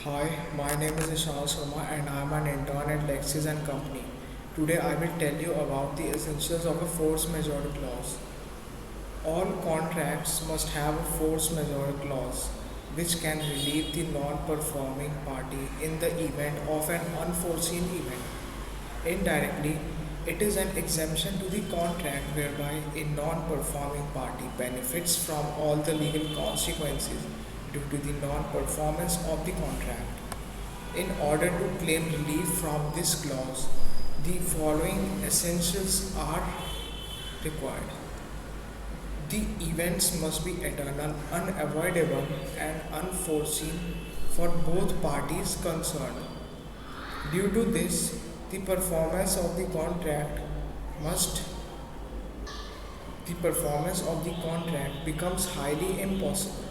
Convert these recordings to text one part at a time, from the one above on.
Hi, my name is Ishal Sharma and I am an intern at Lexis and Company. Today I will tell you about the essentials of a force majeure clause. All contracts must have a force majeure clause which can relieve the non-performing party in the event of an unforeseen event. Indirectly, it is an exemption to the contract whereby a non-performing party benefits from all the legal consequences due to the non-performance of the contract. In order to claim relief from this clause, the following essentials are required. The events must be eternal, unavoidable, and unforeseen for both parties concerned. Due to this, the performance of must the performance of the contract becomes highly impossible.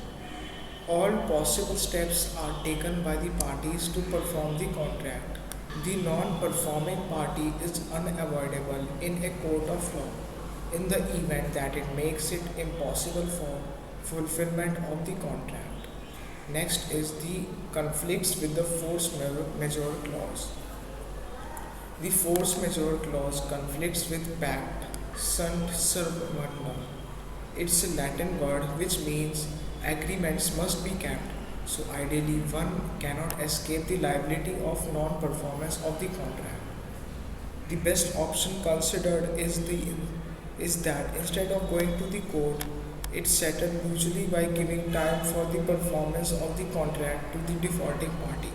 All possible steps are taken by the parties to perform the contract. The non-performing party is unavoidable in a court of law in the event that it makes it impossible for fulfillment of the contract. Next is the conflicts with the force majeure clause. The force majeure clause conflicts with pact sunt servanda. It's a Latin word which means agreements must be kept. So ideally one cannot escape the liability of non-performance of the contract. The best option considered is that instead of going to the court, it's settled mutually by giving time for the performance of the contract to the defaulting party.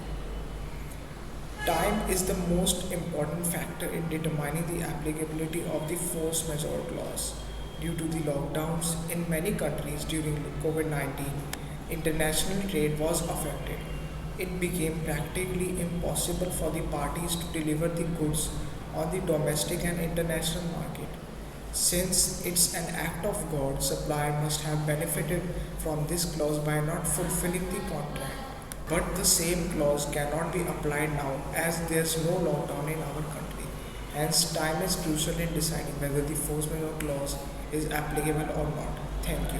Time is the most important factor in determining the applicability of the force majeure clause. Due to the lockdowns in many countries during COVID 19, international trade was affected. It became practically impossible for the parties to deliver the goods on the domestic and international market. Since it's an act of God, supplier must have benefited from this clause by not fulfilling the contract. But the same clause cannot be applied now as there's no lockdown in our country. Hence, time is crucial in deciding whether the force majeure clause is applicable or not. Thank you.